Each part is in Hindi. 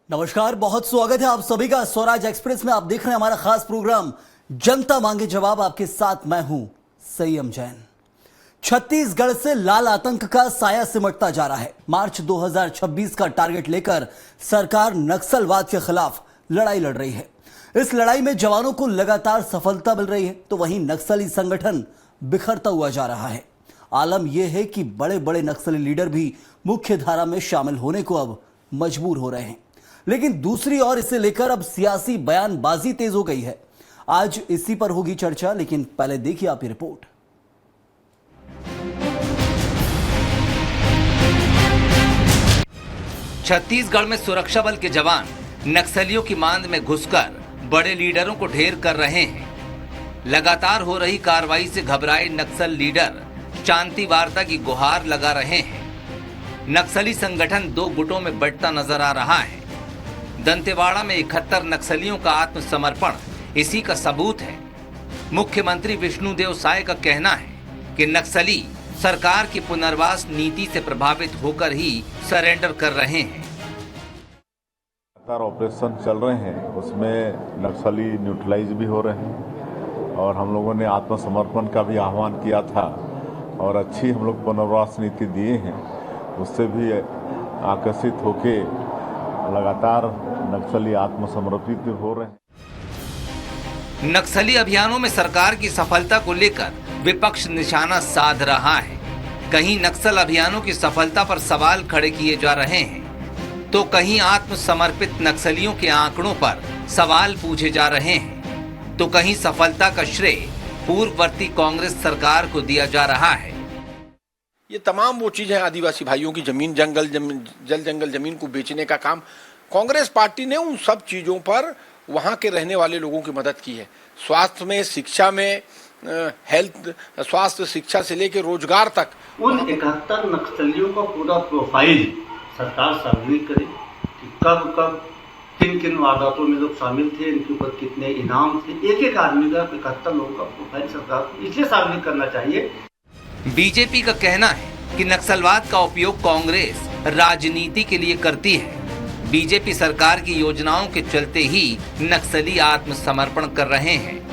नमस्कार, बहुत स्वागत है आप सभी का स्वराज एक्सप्रेस में। आप देख रहे हैं हमारा खास प्रोग्राम जनता मांगे जवाब। आपके साथ मैं हूं संयम जैन। छत्तीसगढ़ से लाल आतंक का साया सिमटता जा रहा है। मार्च 2026 का टारगेट लेकर सरकार नक्सलवाद के खिलाफ लड़ाई लड़ रही है। इस लड़ाई में जवानों को लगातार सफलता मिल रही है, तो वहीं नक्सली संगठन बिखरता हुआ जा रहा है। आलम यह है कि बड़े बड़े नक्सली लीडर भी मुख्य धारा में शामिल होने को अब मजबूर हो रहे हैं। लेकिन दूसरी ओर इसे लेकर अब सियासी बयानबाजी तेज हो गई है। आज इसी पर होगी चर्चा, लेकिन पहले देखिए आप ये रिपोर्ट। छत्तीसगढ़ में सुरक्षा बल के जवान नक्सलियों की मांद में घुसकर बड़े लीडरों को ढेर कर रहे हैं। लगातार हो रही कार्रवाई से घबराए नक्सल लीडर शांति वार्ता की गुहार लगा रहे हैं। नक्सली संगठन दो गुटों में बंटता नजर आ रहा है। दंतेवाड़ा में 71 नक्सलियों का आत्मसमर्पण इसी का सबूत है। मुख्यमंत्री विष्णुदेव साय का कहना है कि नक्सली सरकार की पुनर्वास नीति से प्रभावित होकर ही सरेंडर कर रहे हैं। लगातार ऑपरेशन चल रहे हैं, उसमें नक्सली न्यूट्रलाइज भी हो रहे हैं और हम लोगों ने आत्मसमर्पण का भी आह्वान किया था और अच्छी हम लोग पुनर्वास नीति दिए हैं। उससे भी आकर्षित होके लगातार नक्सली आत्मसमर्पित हो रहे हैं। नक्सली अभियानों में सरकार की सफलता को लेकर विपक्ष निशाना साध रहा है। कहीं नक्सल अभियानों की सफलता पर सवाल खड़े किए जा रहे हैं, तो कहीं आत्मसमर्पित नक्सलियों के आंकड़ों पर सवाल पूछे जा रहे हैं, तो कहीं सफलता का श्रेय पूर्ववर्ती कांग्रेस सरकार को दिया जा रहा है। ये तमाम वो चीजें, आदिवासी भाइयों की जमीन, जल जंगल जमीन को बेचने का काम, कांग्रेस पार्टी ने उन सब चीजों पर वहां के रहने वाले लोगों की मदद की है। स्वास्थ्य में, शिक्षा में, हेल्थ, स्वास्थ्य शिक्षा से लेकर रोजगार तक। उन 71 नक्सलियों का पूरा प्रोफाइल सरकार सार्वजनिक करे कि कब कब किन किन वारदातों में लोग शामिल थे, इनके ऊपर कितने इनाम थे। एक एक आदमी का 71 लोगों का प्रोफाइल सरकार को इसलिए सार्वजनिक करना चाहिए। बीजेपी का कहना है कि नक्सलवाद का उपयोग कांग्रेस राजनीति के लिए करती है। बीजेपी सरकार की योजनाओं के चलते ही नक्सली आत्मसमर्पण कर रहे हैं।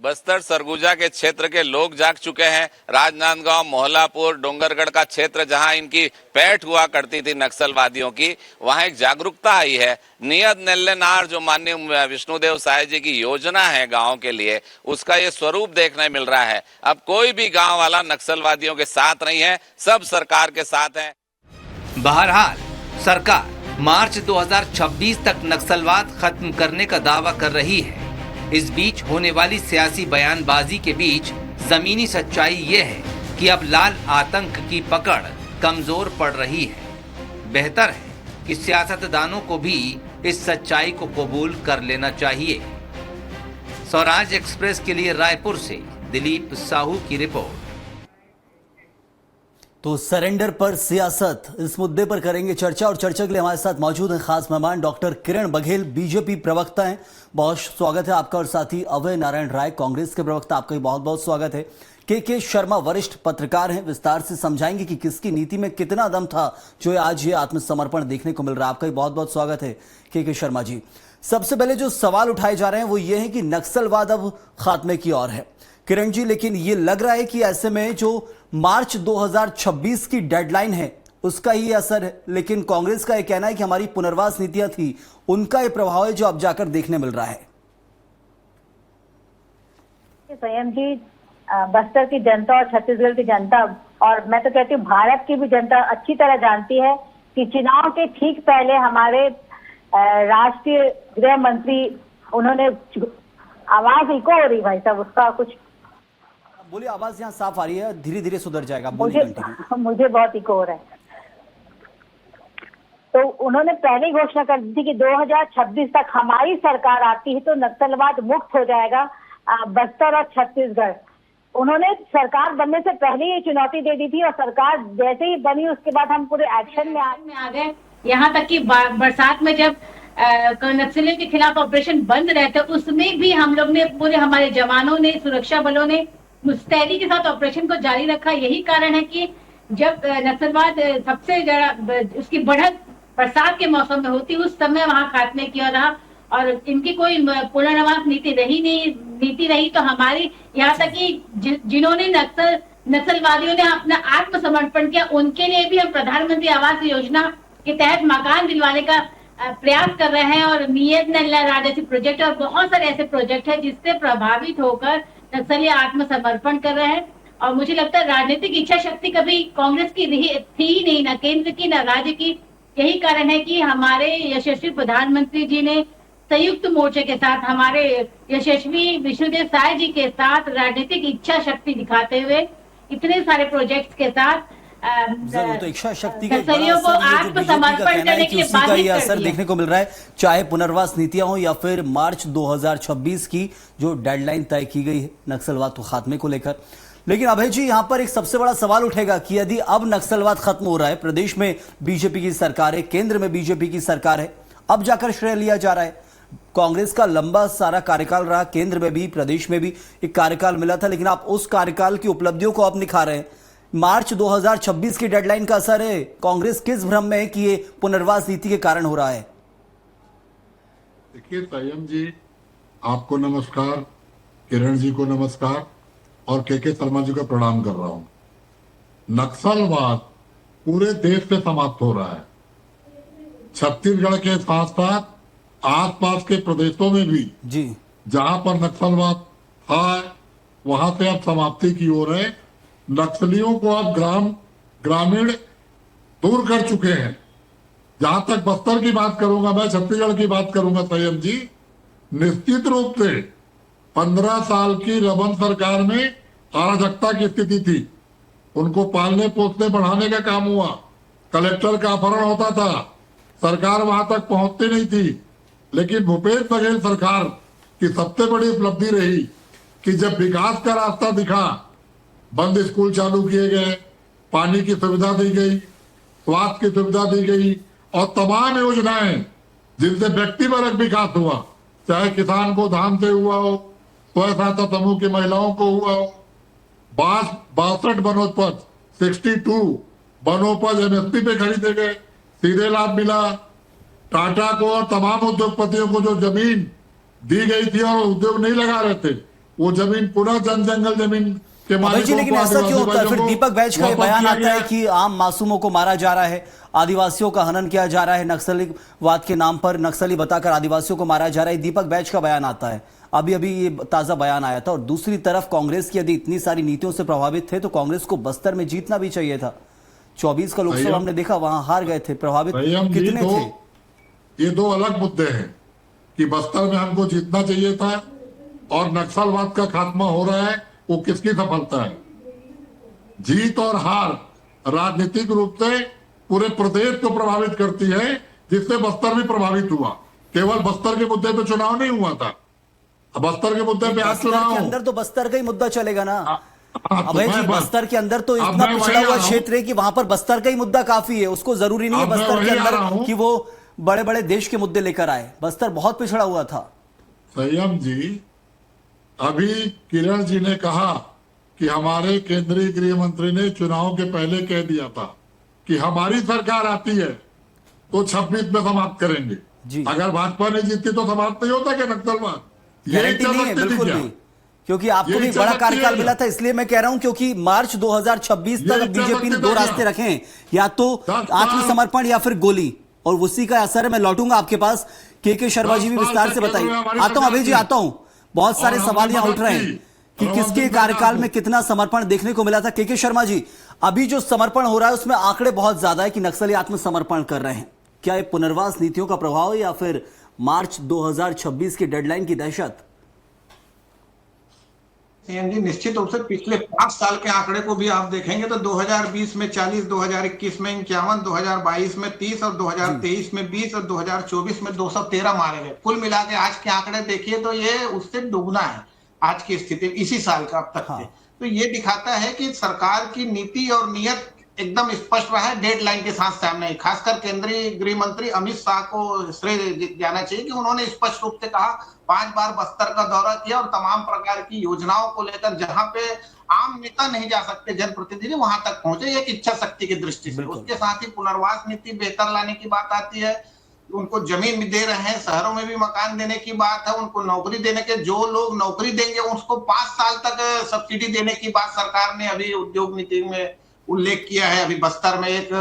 बस्तर सरगुजा के क्षेत्र के लोग जाग चुके हैं। राजनांदगांव, मोहलापुर, डोंगरगढ़ का क्षेत्र जहां इनकी पैठ हुआ करती थी नक्सलवादियों की, वहां एक जागरूकता आई है। नियत नेल्लेनार जो माननीय विष्णुदेव साय जी की योजना है गांव के लिए, उसका ये स्वरूप देखने मिल रहा है। अब कोई भी गांव वाला नक्सलवादियों के साथ नहीं है, सब सरकार के साथ है। बहरहाल सरकार मार्च 2026 तक नक्सलवाद खत्म करने का दावा कर रही है। इस बीच होने वाली सियासी बयानबाजी के बीच जमीनी सच्चाई ये है कि अब लाल आतंक की पकड़ कमजोर पड़ रही है। बेहतर है कि सियासतदानों को भी इस सच्चाई को कबूल कर लेना चाहिए। स्वराज एक्सप्रेस के लिए रायपुर से दिलीप साहू की रिपोर्ट। तो सरेंडर पर सियासत, इस मुद्दे पर करेंगे चर्चा। और चर्चा के लिए हमारे साथ मौजूद हैं खास मेहमान डॉक्टर किरण बघेल, बीजेपी प्रवक्ता हैं। बहुत स्वागत है आपका। और साथ ही अभय नारायण राय, कांग्रेस के प्रवक्ता, आपका भी बहुत बहुत स्वागत है। के शर्मा वरिष्ठ पत्रकार हैं, विस्तार से समझाएंगे कि किसकी नीति में कितना दम था जो आज ये आत्मसमर्पण देखने को मिल रहा है। आपका भी बहुत बहुत स्वागत है के शर्मा जी। सबसे पहले जो सवाल उठाए जा रहे हैं वो ये है कि नक्सलवाद अब खात्मे की ओर है, किरण जी, लेकिन ये लग रहा है कि ऐसे में जो मार्च 2026 की डेडलाइन है उसका ही असर है। लेकिन कांग्रेस का यह कहना है कि हमारी पुनर्वास नीतियां थी, उनका ये प्रभाव है जो अब जाकर देखने मिल रहा है। संयम जी, बस्तर की जनता और छत्तीसगढ़ की जनता, और मैं तो कहती हूँ भारत की भी जनता अच्छी तरह जानती है कि चुनाव के ठीक पहले हमारे राष्ट्रीय गृह मंत्री, उन्होंने आवाज इको हो रही भाई साहब, उसका कुछ बोलिए। आवाज यहाँ साफ आ रही है, धीरे धीरे सुधर जाएगा। मुझे बहुत इको हो रहा है। तो उन्होंने पहले घोषणा कर दी थी कि 2026 तक हमारी सरकार आती है तो नक्सलवाद मुक्त हो जाएगा बस्तर और छत्तीसगढ़। उन्होंने सरकार बनने से पहले ये चुनौती दे दी थी और सरकार जैसे ही बनी उसके बाद हम पूरे एक्शन में आ गए। यहाँ तक कि बरसात में जब नक्सलियों के खिलाफ ऑपरेशन बंद रहते उसमें भी हम लोग ने, पूरे हमारे जवानों ने, सुरक्षा बलों ने मुस्तैदी के साथ ऑपरेशन को जारी रखा। यही कारण है कि जब नक्सलवाद सबसे ज्यादा उसकी बढ़त बरसात के मौसम में होती, उस समय वहां खात्मे किया रहा और इनकी कोई पुनर्वास नीति रही तो हमारी यहाँ तक कि जिन्होंने नक्सलवादियों ने अपना आत्मसमर्पण किया उनके लिए भी हम प्रधानमंत्री आवास योजना के तहत मकान दिलवाने का प्रयास कर रहे हैं और नियत नल्ला राजस्व प्रोजेक्ट और बहुत सारे ऐसे प्रोजेक्ट है जिससे प्रभावित होकर नक्सली आत्मसमर्पण कर रहे हैं। और मुझे लगता है राजनीतिक इच्छा शक्ति कभी कांग्रेस की थी ही नहीं, ना केंद्र की ना राज्य की। यही कारण है कि हमारे यशस्वी प्रधानमंत्री जी ने संयुक्त मोर्चे के साथ हमारे यशस्वी विष्णुदेव साय जी के साथ राजनीतिक इच्छा शक्ति दिखाते हुए इतने सारे प्रोजेक्ट्स के साथ जरूर, तो इच्छा शक्ति का नक्सलियों को आत्मसमर्पण करने के लिए उसी का बाधित ये कर असर दिया। देखने को मिल रहा है, चाहे पुनर्वास नीतियां हो या फिर मार्च 2026 की जो डेडलाइन तय की गई है नक्सलवाद को खात्मे को लेकर। लेकिन अभय जी, यहां पर एक सबसे बड़ा सवाल उठेगा कि यदि अब नक्सलवाद खत्म हो रहा है, प्रदेश में बीजेपी की सरकार है, केंद्र में बीजेपी की सरकार है, अब जाकर श्रेय लिया जा रहा है। कांग्रेस का लंबा सारा कार्यकाल रहा, केंद्र में भी प्रदेश में भी एक कार्यकाल मिला था, लेकिन आप उस कार्यकाल की उपलब्धियों को अब निखार रहे हैं। मार्च 2026 की डेडलाइन का असर है, कांग्रेस किस भ्रम में है कि ये पुनर्वास नीति के कारण हो रहा है? देखिए संयम जी, आपको नमस्कार, किरण जी को नमस्कार और के शर्मा जी को प्रणाम कर रहा हूं। नक्सलवाद पूरे देश से समाप्त हो रहा है। छत्तीसगढ़ के साथ साथ आसपास के प्रदेशों में भी जी जहां पर नक्सलवाद था वहां से अब समाप्ति की ओर है। नक्सलियों को अब ग्रामीण दूर कर चुके हैं। जहां तक बस्तर की बात करूंगा, मैं छत्तीसगढ़ की बात करूंगा संयम जी, निश्चित रूप से 15 साल की रमन सरकार में अराजकता की स्थिति थी। उनको पालने पोसने बढ़ाने का काम हुआ, कलेक्टर का अपहरण होता था, सरकार वहां तक पहुंचती नहीं थी। लेकिन भूपेश बघेल सरकार की सबसे बड़ी उपलब्धि रही कि जब विकास का रास्ता दिखा, बंद स्कूल चालू किए गए, पानी की सुविधा दी गई, स्वास्थ्य की सुविधा दी गई और तमाम योजनाएं जिनसे व्यक्तिपरक विकास हुआ, चाहे किसान को धान से हुआ हो, स्वयं सहायता समूह की महिलाओं को हुआ हो, 62 वनोपज 62 वनोपज एमएसपी पे खरीदे गए, सीधे लाभ मिला। टाटा को और तमाम उद्योगपतियों को जो जमीन दी गई थी और उद्योग नहीं लगा रहे थे, वो जमीन पुनः जंगल जमीन के मालिकों लेकिन ऐसा क्यों होता है? फिर दीपक बैज का ये बयान आता है कि आम मासूमों को मारा जा रहा है, आदिवासियों का हनन किया जा रहा है, नक्सलीवाद के नाम पर नक्सली बताकर आदिवासियों को मारा जा रहा है। दीपक बैज का बयान आता है, अभी ये ताजा बयान आया था। और दूसरी तरफ कांग्रेस की यदि इतनी सारी नीतियों से प्रभावित थे तो कांग्रेस को बस्तर में जीतना भी चाहिए था। 24 का लोकसभा हमने देखा, वहां हार गए थे। प्रभावित कितने थे? ये दो अलग मुद्दे हैं कि बस्तर में हमको जीतना चाहिए था और नक्सलवाद का खात्मा हो रहा है, वो किसकी सफलता है? जीत और हार राजनीतिक रूप से पूरे प्रदेश को प्रभावित करती है, जिससे बस्तर भी प्रभावित हुआ। केवल बस्तर के मुद्दे पे चुनाव नहीं हुआ था, बस्तर के मुद्दे पे आज चुनाव के अंदर तो बस्तर का ही मुद्दा चलेगा ना। अभय जी, मैं बस्तर के अंदर तो इतना पिछड़ा हुआ क्षेत्र है कि वहां पर बस्तर का ही मुद्दा काफी है। उसको जरूरी नहीं है बस्तर के अंदर कि वो बड़े बड़े देश के मुद्दे लेकर आए। बस्तर बहुत पिछड़ा हुआ था। संयम जी, अभी किरण जी ने कहा कि हमारे केंद्रीय गृह मंत्री ने चुनाव के पहले कह दिया था कि हमारी सरकार आती है तो 26 में समाप्त करेंगे। अगर भाजपा ने जीती तो समाप्त नहीं होता क्या नक्सलवाद? गारंटी नहीं है, बिल्कुल भी, क्योंकि आपको भी बड़ा कार्यकाल मिला था। इसलिए मैं कह रहा हूं क्योंकि मार्च 2026 तक बीजेपी ने दो रास्ते रखे हैं, या तो आत्मसमर्पण या फिर गोली, और उसी का असर है। मैं लौटूंगा आपके पास, के शर्मा जी भी विस्तार से बताइए। आता हूं अभय जी, आता हूं। बहुत सारे सवाल यहां उठ रहे हैं कि किसके कार्यकाल में कितना समर्पण देखने को मिला था। के शर्मा जी, अभी जो समर्पण हो रहा है उसमें आंकड़े बहुत ज्यादा है कि नक्सली आत्मसमर्पण कर रहे हैं। क्या ये पुनर्वास नीतियों का प्रभाव है या फिर मार्च 2026 की डेडलाइन की दहशत? निश्चित रूप से पिछले 5 साल के आंकड़े को भी आप देखेंगे तो 2020 में 40, 2021 में 51, 2022 में 30 और 2023 में 20 और 2024 में 213 मारे गए। कुल मिला के आज के आंकड़े देखिए तो ये उससे दुगना है आज की स्थिति इसी साल का अब तक के। तो ये दिखाता है कि सरकार की नीति और नियत एकदम स्पष्ट रहा है, डेडलाइन के साथ सामने। खासकर केंद्रीय गृह मंत्री अमित शाह को श्रेय जाना चाहिए कि उन्होंने स्पष्ट रूप से कहा, 5 बार बस्तर का दौरा किया और तमाम प्रकार की योजनाओं को लेकर जहां पे आम नेता नहीं जा सकते, जनप्रतिनिधि वहां तक पहुंचे, एक इच्छा शक्ति की दृष्टि से। उसके साथ ही पुनर्वास नीति बेहतर लाने की बात आती है, उनको जमीन भी दे रहे हैं, शहरों में भी मकान देने की बात है, उनको नौकरी देने के, जो लोग नौकरी देंगे उसको 5 साल तक सब्सिडी देने की बात सरकार ने अभी उद्योग नीति में उल्लेख किया है। अभी बस्तर में एक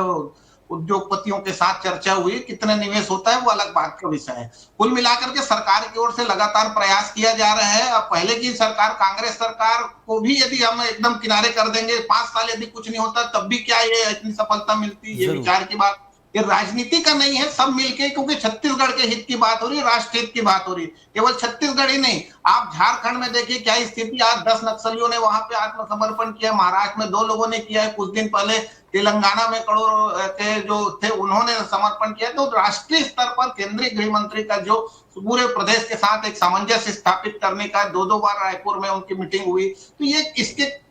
उद्योगपतियों के साथ चर्चा हुई, कितने निवेश होता है वो अलग बात का विषय है। कुल मिलाकर के सरकार की ओर से लगातार प्रयास किया जा रहा है। अब पहले की सरकार, कांग्रेस सरकार को भी यदि हम एकदम किनारे कर देंगे, 5 साल यदि कुछ नहीं होता तब भी क्या ये इतनी सफलता मिलती, ये विचार की बात। ये राजनीति का नहीं है, सब मिलके, क्योंकि छत्तीसगढ़ के हित की बात हो रही है, राष्ट्र हित की बात हो रही है। केवल छत्तीसगढ़ ही नहीं, आप झारखंड में देखिए क्या स्थिति। आज 10 नक्सलियों ने वहां पे आत्मसमर्पण किया, महाराष्ट्र में 2 लोगों ने किया है, कुछ दिन पहले तेलंगाना में करोड़ के जो थे उन्होंने समर्पण किया। तो राष्ट्रीय स्तर पर केंद्रीय गृह मंत्री का जो पूरे प्रदेश के साथ एक सामंजस्य स्थापित करने का 2 बार रायपुर में उनकी मीटिंग हुई, तो ये इसके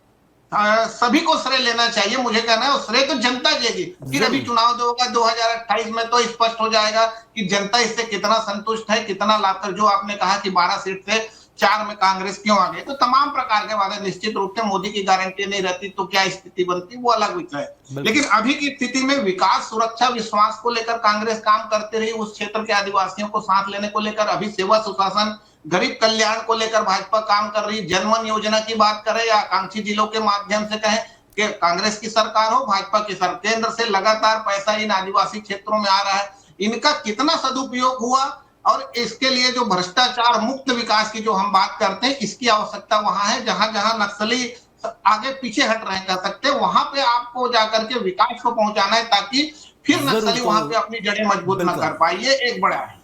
सभी को श्रेय लेना चाहिए। मुझे कहना है श्रेय तो जनता देगी। फिर अभी चुनाव जो होगा 2028 में तो स्पष्ट हो जाएगा कि जनता इससे कितना संतुष्ट है, कितना लाभ कर। जो आपने कहा कि 12 सीट से 4 में कांग्रेस क्यों आ गए, तो तमाम प्रकार के वादे, निश्चित रूप से मोदी की गारंटी नहीं रहती तो क्या स्थिति बनती, वो अलग विषय है। लेकिन अभी की स्थिति में विकास, सुरक्षा, विश्वास को लेकर कांग्रेस काम करते रही, उस क्षेत्र के आदिवासियों को साथ लेने को लेकर। अभी सेवा सुशासन, गरीब कल्याण को लेकर भाजपा काम कर रही। जनमन योजना की बात करें या आकांक्षी जिलों के माध्यम से कहें कि कांग्रेस की सरकार हो, भाजपा की सरकार, केंद्र से लगातार पैसा इन आदिवासी क्षेत्रों में आ रहा है। इनका कितना सदुपयोग हुआ और इसके लिए जो भ्रष्टाचार मुक्त विकास की जो हम बात करते हैं, इसकी आवश्यकता वहां है। जहां जहां नक्सली आगे पीछे हट रहे कह सकते, वहां पे आपको जाकर के विकास को पहुंचाना है, ताकि फिर नक्सली वहां पे अपनी जड़ें मजबूत न कर पाए। ये एक बड़ा है।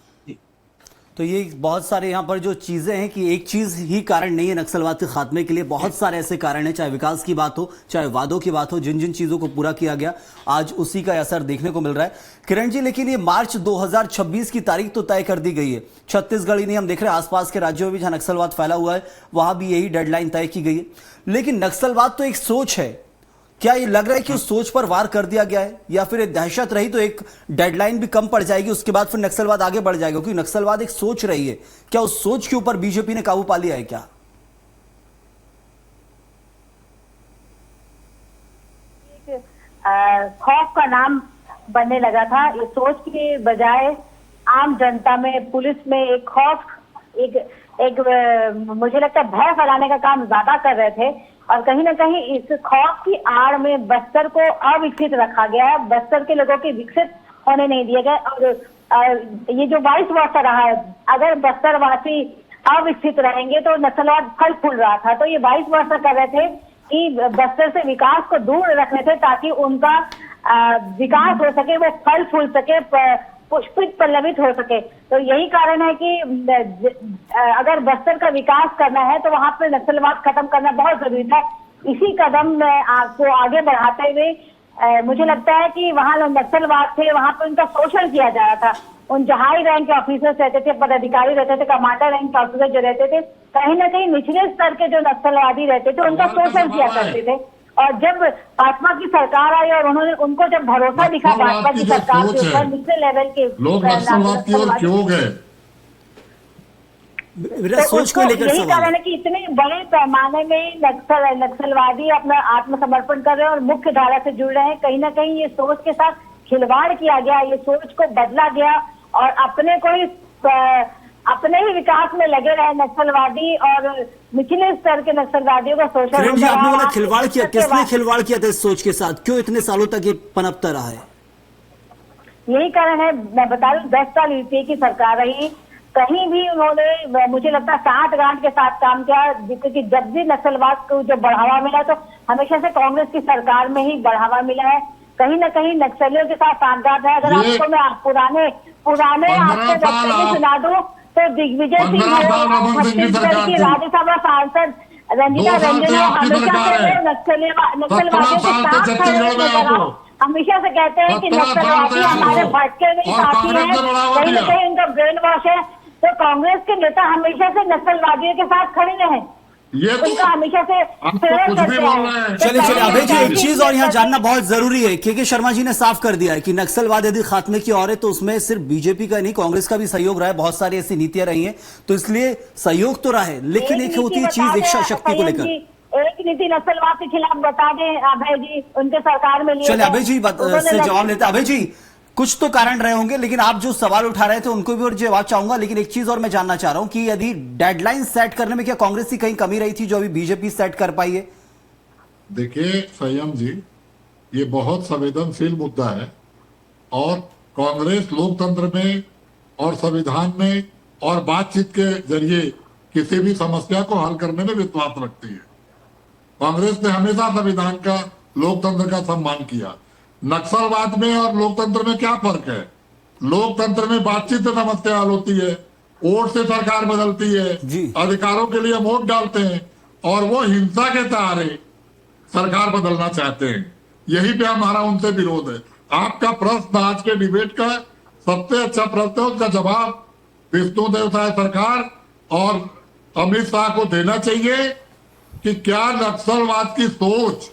तो ये बहुत सारे यहाँ पर जो चीजें हैं कि एक चीज ही कारण नहीं है नक्सलवाद के खात्मे के लिए, बहुत सारे ऐसे कारण हैं, चाहे विकास की बात हो, चाहे वादों की बात हो, जिन जिन चीजों को पूरा किया गया आज उसी का असर देखने को मिल रहा है। किरण जी, लेकिन ये मार्च 2026 की तारीख तो तय कर दी गई है। छत्तीसगढ़ ही नहीं, हम देख रहे हैं आसपास के राज्यों में भी जहां नक्सलवाद फैला हुआ है वहां भी यही डेडलाइन तय की गई है। लेकिन नक्सलवाद तो एक सोच है, क्या ये लग रहा है कि उस सोच पर वार कर दिया गया है, या फिर दहशत रही तो एक डेडलाइन भी कम पड़ जाएगी, उसके बाद फिर नक्सलवाद आगे बढ़ जाएगा? क्योंकि नक्सलवाद एक सोच रही है, क्या उस सोच के ऊपर बीजेपी ने काबू पा लिया है क्या? खौफ का नाम बनने लगा था। इस सोच के बजाय आम जनता में, पुलिस में एक खौफ, एक मुझे लगता है भय फैलाने का काम ज्यादा कर रहे थे। और कहीं ना कहीं इस खौफ की आड़ में बस्तर को अविकसित रखा गया है, बस्तर के लोगों के विकसित होने नहीं दिए गए। और ये जो 22 वर्ष रहा है, अगर बस्तर वासी अविकसित रहेंगे तो नक्सलवाद फल फूल रहा था। तो ये 22 वर्ष कर रहे थे कि बस्तर से विकास को दूर रखने थे, ताकि उनका विकास हो सके, वो फल फूल सके, पुष्पित पल्लवित हो सके। तो यही कारण है कि अगर बस्तर का विकास करना है तो वहां पर नक्सलवाद खत्म करना बहुत जरूरी था। इसी कदम को आगे बढ़ाते हुए मुझे लगता है कि वहां लोग नक्सलवाद थे, वहां पर उनका शोषण किया जा रहा था। उन जो हाई रैंक के ऑफिसर्स रहते थे, पदाधिकारी रहते थे, कमांडर रैंक के ऑफिसर जो रहते थे, कहीं ना कहीं निचले स्तर के जो नक्सलवादी रहते थे उनका शोषण किया करते थे। और जब भाजपा की सरकार आई और उनको जब भरोसा दिखा भाजपा की सरकार के ऊपर, निचले लेवल के लोग नक्सलवाद की ओर क्यों गए, सोच को लेकर यही कारण है कि इतने बड़े पैमाने में नक्सलवादी अपना आत्मसमर्पण कर रहे हैं और मुख्य धारा से जुड़ रहे हैं। कहीं ना कहीं ये सोच के साथ खिलवाड़ किया गया, ये सोच को बदला गया और अपने ही विकास में लगे रहे नक्सलवादी और निचले स्तर के नक्सलवादियों का शोषण। आपने बोला खिलवाड़ किया, किसने खिलवाड़ किया था इस सोच के साथ? क्यों इतने सालों तक ये पनपता रहा है? यही कारण है, मैं बता रही हूँ, 10 साल यूपीए की सरकार रही, कहीं भी उन्होंने मुझे लगता है साठ गांठ के साथ काम किया। क्योंकि जब भी नक्सलवाद को जो बढ़ावा मिला तो हमेशा से कांग्रेस की सरकार में ही बढ़ावा मिला है। कहीं ना कहीं नक्सलियों के साथ सांठगांठ है। अगर आपको मैं पुराने आपके दफ्तर सुना दूं तो दिग्विजय सिंह छत्तीसगढ़ की राज्यसभा सांसद रंजिता रंजन हमेशा नक्सलवादियों के साथ हमेशा से कहते हैं कि नक्सलवादी हमारे भटके हुए साथी हैं, कहीं ना कहीं उनका ब्रेन वॉश है। तो कांग्रेस के नेता हमेशा से नक्सलवादियों के साथ खड़े रहे। ये तो उनका हमेशा से आप तो फेवर कुछ भी करते बोल हैं। रहे हैं। तो चलिए चलिए अभय जी, एक पहले चीज और यहाँ जानना बहुत जरूरी है। के शर्मा जी ने साफ कर दिया है कि नक्सलवाद यदि खात्मे की ओर है तो उसमें सिर्फ बीजेपी का नहीं, कांग्रेस का भी सहयोग रहा है, बहुत सारी ऐसी नीतियां रही हैं, तो इसलिए सहयोग तो रहा है, लेकिन एक होती है चीज इच्छा शक्ति को लेकर। एक नीति नक्सलवाद के खिलाफ बता दें अभय जी, उनके सरकार में लिए चलिए गए। अभय जी उन्होंने से जवाब लेते हैं। अभय जी, कुछ तो कारण रहे होंगे, लेकिन आप जो सवाल उठा रहे थे उनको भी और जवाब चाहूंगा, लेकिन एक चीज और मैं जानना चाह रहा हूं कि यदि डेडलाइन सेट करने में क्या कांग्रेस की कहीं कमी रही थी जो अभी बीजेपी सेट कर पाई है? देखिए संयम जी, ये बहुत संवेदनशील मुद्दा है और कांग्रेस लोकतंत्र में और संविधान में और बातचीत के जरिए किसी भी समस्या को हल करने में विश्वास रखती है। कांग्रेस ने हमेशा संविधान का, लोकतंत्र का सम्मान किया। नक्सलवाद में और लोकतंत्र में क्या फर्क है? लोकतंत्र में बातचीत से समस्या हल होती है, वोट से सरकार बदलती है, अधिकारों के लिए वोट डालते हैं, और वो हिंसा के सहारे सरकार बदलना चाहते हैं। यही पे हमारा उनसे विरोध है। आपका प्रश्न आज के डिबेट का सबसे अच्छा प्रश्न है, उसका जवाब विष्णुदेव साय सरकार और अमित शाह को देना चाहिए कि क्या नक्सलवाद की सोच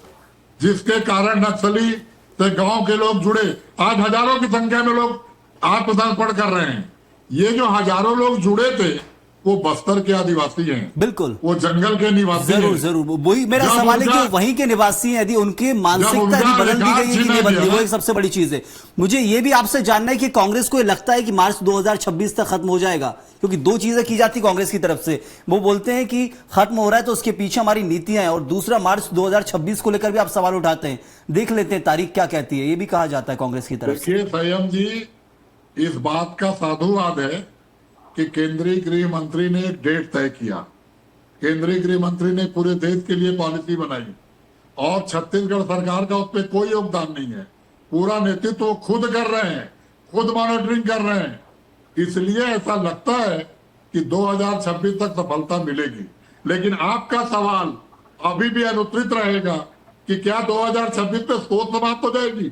जिसके कारण नक्सली से गांव के लोग जुड़े, आज हजारों की संख्या में लोग आत्मसमर्पण कर रहे हैं। ये जो हजारों लोग जुड़े थे वो बस्तर के आदिवासी हैं, बिल्कुल, वो जंगल के निवासी हैं। जरूर वही मेरा सवाल है कि वहीं के निवासी हैं, यदि उनकी मानसिकता यदि बदल दी गई है कि नहीं बदली, वो एक सबसे बड़ी चीज है। मुझे ये भी आपसे जानना है कि कांग्रेस को लगता है कि मार्च 2026 तक खत्म हो जाएगा, क्योंकि दो चीजें की जाती कांग्रेस की तरफ से, वो बोलते हैं कि खत्म हो रहा है तो उसके पीछे हमारी नीतियां हैं, और दूसरा मार्च 2026 को लेकर भी आप सवाल उठाते हैं। देख लेते हैं तारीख क्या कहती है, ये भी कहा जाता है कांग्रेस की तरफ से। देखिए संयम जी, इस बात का साधुवाद है कि केंद्रीय गृह मंत्री ने एक डेट तय किया। केंद्रीय गृह मंत्री ने पूरे देश के लिए पॉलिसी बनाई और छत्तीसगढ़ सरकार का उसमें कोई योगदान नहीं है। पूरा नेतृत्व तो खुद कर रहे हैं, खुद मॉनिटरिंग कर रहे हैं। इसलिए ऐसा लगता है कि 2026 तक सफलता मिलेगी। लेकिन आपका सवाल अभी भी अनुत्तरित रहेगा कि क्या 2026 में सोच समाप्त हो जाएगी?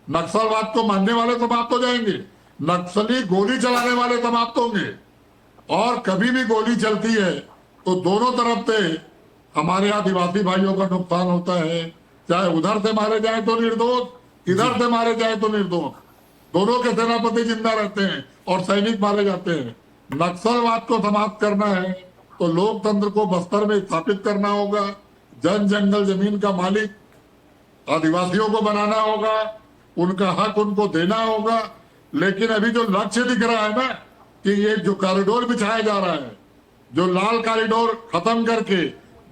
नक्सलवाद को मानने वाले समाप्त हो जाएंगे, नक्सली गोली चलाने वाले समाप्त होंगे, और कभी भी गोली चलती है तो दोनों तरफ से हमारे आदिवासी भाइयों का नुकसान होता है। चाहे उधर से मारे जाए तो निर्दोष, इधर से मारे जाए तो निर्दोष, दोनों के सेनापति जिंदा रहते हैं और सैनिक मारे जाते हैं। नक्सलवाद को समाप्त करना है तो लोकतंत्र को बस्तर में स्थापित करना होगा, जन जंगल जमीन का मालिक आदिवासियों को बनाना होगा, उनका हक उनको देना होगा। लेकिन अभी जो लक्ष्य दिख रहा है ना कि ये जो कॉरिडोर बिछाया जा रहा है, जो लाल कॉरिडोर खत्म करके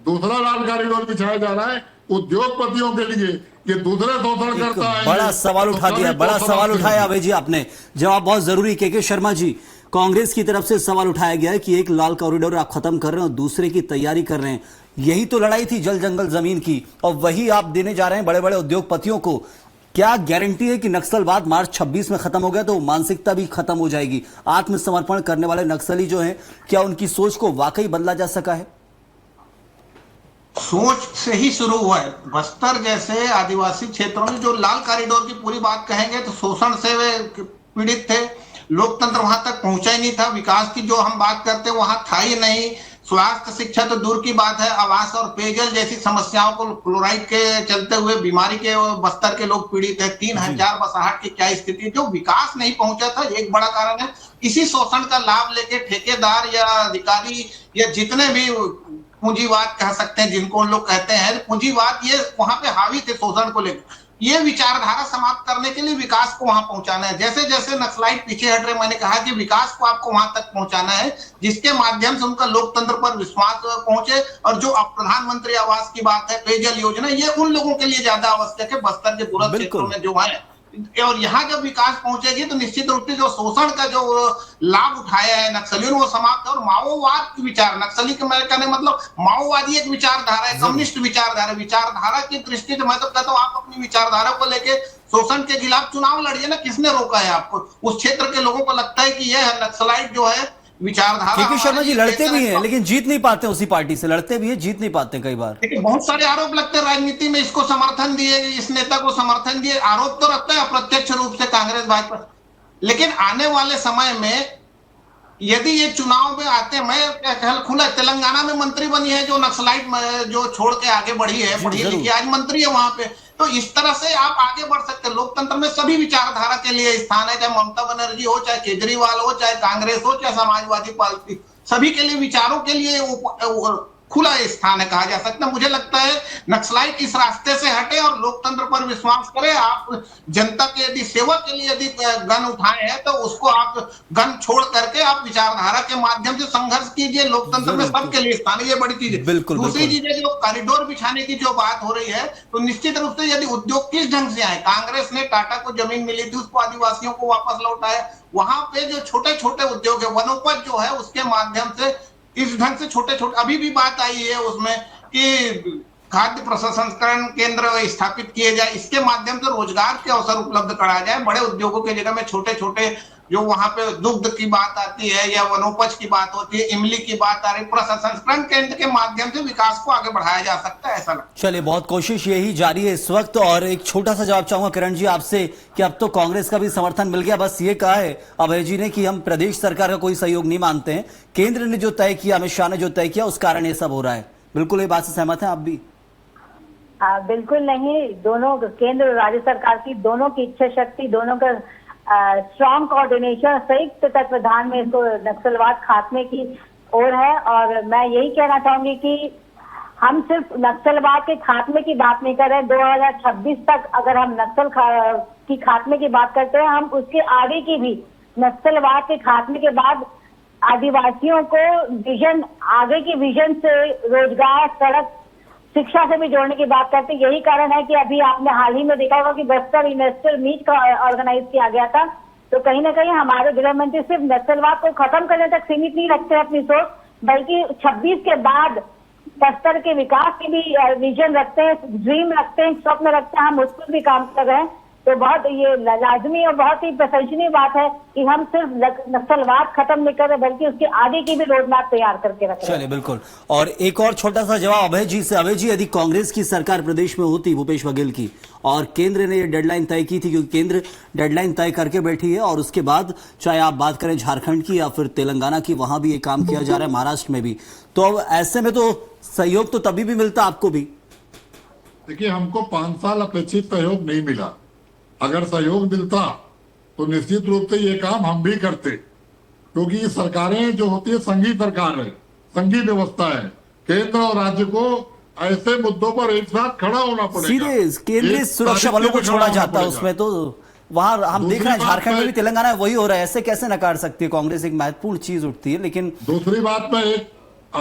दूसरा लाल कॉरिडोर बिछाया जा रहा है उद्योगपतियों के लिए, ये दूसरे शोषण करता है। बड़ा सवाल उठा दिया, बड़ा सवाल उठाया अभय जी आपने, जवाब बहुत जरूरी। के शर्मा जी, कांग्रेस की तरफ से सवाल उठाया गया है कि एक लाल कॉरिडोर आप खत्म कर रहे हैं और दूसरे की तैयारी कर रहे हैं। यही तो लड़ाई थी जल जंगल जमीन की, और वही आप देने जा रहे हैं बड़े बड़े उद्योगपतियों को। क्या गारंटी है कि नक्सलवाद मार्च 26 में खत्म हो गया तो मानसिकता भी खत्म हो जाएगी? आत्मसमर्पण करने वाले नक्सली जो हैं, क्या उनकी सोच को वाकई बदला जा सका है? सोच से ही शुरू हुआ है। बस्तर जैसे आदिवासी क्षेत्रों में जो लाल कॉरिडोर की पूरी बात कहेंगे तो शोषण से वे पीड़ित थे, लोकतंत्र वहां तक पहुंचा ही नहीं था, विकास की जो हम बात करते हैं वहां था ही नहीं, स्वास्थ्य शिक्षा तो दूर की बात है, आवास और पेयजल जैसी समस्याओं को फ्लोराइड के चलते हुए बीमारी के बस्तर के लोग पीड़ित है। 3000 बसाहट की क्या स्थिति, जो विकास नहीं पहुंचा था एक बड़ा कारण है। इसी शोषण का लाभ लेके ठेकेदार या अधिकारी या जितने भी पूंजीवाद कह सकते हैं जिनको उन लोग कहते हैं पूंजीवाद, ये वहां पे हावी थे शोषण को लेकर। ये विचारधारा समाप्त करने के लिए विकास को वहां पहुंचाना है। जैसे जैसे नक्सलाइट पीछे हट रहे, मैंने कहा कि विकास को आपको वहां तक पहुंचाना है जिसके माध्यम से उनका लोकतंत्र पर विश्वास पहुंचे। और जो प्रधानमंत्री आवास की बात है, पेयजल योजना, ये उन लोगों के लिए ज्यादा आवश्यक है बस्तर के दूरस्थ क्षेत्रों में जो है। और यहाँ जब विकास पहुंचेगी तो निश्चित रूप से जो शोषण का जो लाभ उठाया है नक्सलियों ने वो समाप्त है। और माओवाद की विचार, नक्सली के मैं कहने मतलब माओवादी एक विचारधारा है, कम्युनिस्ट विचारधारा की दृष्टि से मैं तो कहता हूँ आप अपनी विचारधारा को लेके शोषण के खिलाफ चुनाव लड़िए ना। किसने रोका है आपको? उस क्षेत्र के लोगों को लगता है कि यह नक्सलाइट जो है विचारधारा। के शर्मा जी लड़ते भी हैं लेकिन जीत नहीं पाते, उसी पार्टी से लड़ते भी हैं, जीत नहीं पाते कई बार। लेकिन बहुत सारे आरोप लगते हैं राजनीति में, इसको समर्थन दिए, इस नेता को समर्थन दिए, आरोप तो लगता है अप्रत्यक्ष रूप से कांग्रेस भाजपा। लेकिन आने वाले समय में यदि ये चुनाव में आते, मैं खुला तेलंगाना में मंत्री बनी है जो नक्सलाइट जो छोड़ के आगे बढ़ी है, पढ़ी लिखी, आज मंत्री है वहां पे। तो इस तरह से आप आगे बढ़ सकते हैं। लोकतंत्र में सभी विचारधारा के लिए स्थान है, चाहे ममता बनर्जी हो, चाहे केजरीवाल हो, चाहे कांग्रेस हो, चाहे समाजवादी पार्टी, सभी के लिए विचारों के लिए खुला स्थान है, कहा जा सकता है। मुझे लगता है नक्सलाइट इस रास्ते से हटे और लोकतंत्र पर विश्वास करें। आप जनता के यदि सेवा के लिए यदि गन उठाए हैं तो उसको आप गन छोड़ करके आप विचारधारा के माध्यम से संघर्ष कीजिए। लोकतंत्र में सबके लिए स्थान है, ये बड़ी चीज है। दूसरी चीज है, जो कॉरिडोर बिछाने की जो बात हो रही है, तो निश्चित रूप से यदि उद्योग किस ढंग से आए, कांग्रेस ने टाटा को जमीन मिली थी उसको आदिवासियों को वापस लौटाया, वहां पे जो छोटे छोटे उद्योग है, वनोपज जो है उसके माध्यम से इस ढंग से छोटे छोटे, अभी भी बात आई है उसमें कि खाद्य प्रसंस्करण केंद्र स्थापित किए जाए, इसके माध्यम से रोजगार के अवसर उपलब्ध कराया जाए। बड़े उद्योगों के जगह में छोटे छोटे जो वहां पे दुग्ध की बात आती है या वनोपज की बात होती है, इमली की बात आ रही, प्रसंस्करण केंद्र के माध्यम से विकास को आगे बढ़ाया जा सकता है, ऐसा लगता है। चलिए, बहुत कोशिश यही जारी है इस वक्त। और एक छोटा सा जवाब चाहूंगा किरण जी आपसे कि अब तो कांग्रेस का भी समर्थन मिल गया। बस ये कहा है अभय जी ने कि हम प्रदेश सरकार का कोई सहयोग नहीं मानते हैं, केंद्र ने जो तय किया, अमित शाह ने जो तय किया, उस कारण ये सब हो रहा है। बिल्कुल ये बात से सहमत है आप भी? बिल्कुल नहीं। दोनों केंद्र और राज्य सरकार की दोनों की इच्छा शक्ति, दोनों का स्ट्रॉन्ग कोऑर्डिनेशन, संयुक्त तत्वाधान में इसको नक्सलवाद खात्मे की ओर है। और मैं यही कहना चाहूंगी कि हम सिर्फ नक्सलवाद के खात्मे की बात नहीं कर रहे। 2026 तक अगर हम नक्सल की खात्मे की बात करते हैं, हम उसके आगे की भी नक्सलवाद के खात्मे के बाद आदिवासियों को विजन, आगे की विजन से रोजगार, सड़क, शिक्षा से भी जोड़ने की बात करते हैं। यही कारण है कि अभी आपने हाल ही में देखा होगा कि बस्तर इन्वेस्टर मीट का ऑर्गेनाइज किया गया था। तो कहीं ना कहीं हमारे गृह मंत्री सिर्फ नक्सलवाद को खत्म करने तक सीमित नहीं रखते अपनी सोच, बल्कि 26 के बाद बस्तर के विकास की भी विजन रखते हैं, ड्रीम रखते हैं, स्वप्न रखते हैं। हम उस पर भी काम कर रहे हैं। तो बहुत ये लाजमी और बहुत ही प्रशंसनीय बात है कि हम सिर्फ नक्सलवाद खत्म नहीं कर रहे, बल्कि उसके आगे की भी रोड मैप तैयार करके रख रहे हैं। चलिए, बिल्कुल। और एक और छोटा सा जवाब अभय जी से। अभय जी, यदि कांग्रेस की सरकार प्रदेश में होती, भूपेश बघेल की, और केंद्र ने ये डेडलाइन तय की थी, क्योंकि केंद्र डेडलाइन तय करके बैठी है और उसके बाद चाहे आप बात करें झारखंड की या फिर तेलंगाना की, वहां भी ये काम किया जा रहा है, महाराष्ट्र में भी, तो अब ऐसे में तो सहयोग तो तभी भी मिलता आपको भी। देखिए, हमको 5 साल अपेक्षित सहयोग नहीं मिला। अगर सहयोग मिलता तो निश्चित रूप से ये काम हम भी करते, क्योंकि ये सरकारें जो होती है संघीय सरकार है, संघीय व्यवस्था है। केंद्र और राज्य को ऐसे मुद्दों पर एक साथ खड़ा होना पड़ेगा। सीधे केंद्रीय सुरक्षा बलों को छोड़ा जाता है उसमें, तो वहां हम देख रहे हैं झारखंड में भी, तेलंगाना में वही हो रहा है। ऐसे कैसे नकार सकती है कांग्रेस? एक महत्वपूर्ण चीज उठती है। लेकिन दूसरी बात मैं एक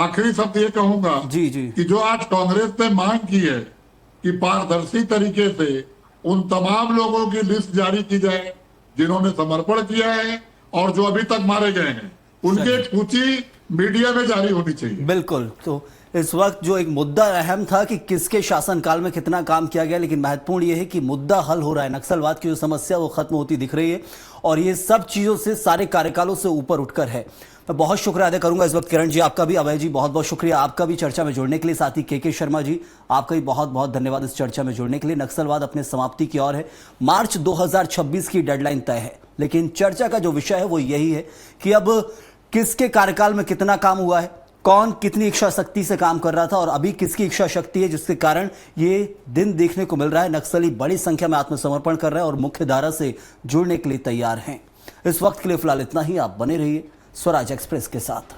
आखिरी शब्द ये कहूंगा जी कि जो आज कांग्रेस ने मांग की है कि पारदर्शी तरीके से उन तमाम लोगों की लिस्ट जारी की जाए जिन्होंने समर्पण किया है और जो अभी तक मारे गए हैं, उनकी एक सूची मीडिया में जारी होनी चाहिए। बिल्कुल। तो इस वक्त जो एक मुद्दा अहम था कि किसके शासनकाल में कितना काम किया गया, लेकिन महत्वपूर्ण यह है कि मुद्दा हल हो रहा है। नक्सलवाद की जो समस्या वो खत्म होती दिख रही है और ये सब चीजों से, सारे कार्यकालों से ऊपर उठकर है। मैं बहुत शुक्रिया अदा करूंगा इस वक्त किरण जी आपका भी, अभय जी बहुत बहुत शुक्रिया आपका भी चर्चा में जुड़ने के लिए। साथ ही के शर्मा जी, आपका भी बहुत बहुत धन्यवाद इस चर्चा में जुड़ने के लिए। नक्सलवाद अपने समाप्ति की ओर है। मार्च 2026 की डेडलाइन तय है, लेकिन चर्चा का जो विषय है वो यही है कि अब किसके कार्यकाल में कितना काम हुआ है, कौन कितनी इच्छा शक्ति से काम कर रहा था और अभी किसकी इच्छा शक्ति है जिसके कारण ये दिन देखने को मिल रहा है। नक्सली बड़ी संख्या में आत्मसमर्पण कर रहे हैं और मुख्य धारा से जुड़ने के लिए तैयार हैं। इस वक्त के लिए फिलहाल इतना ही। आप बने रहिए स्वराज एक्सप्रेस के साथ।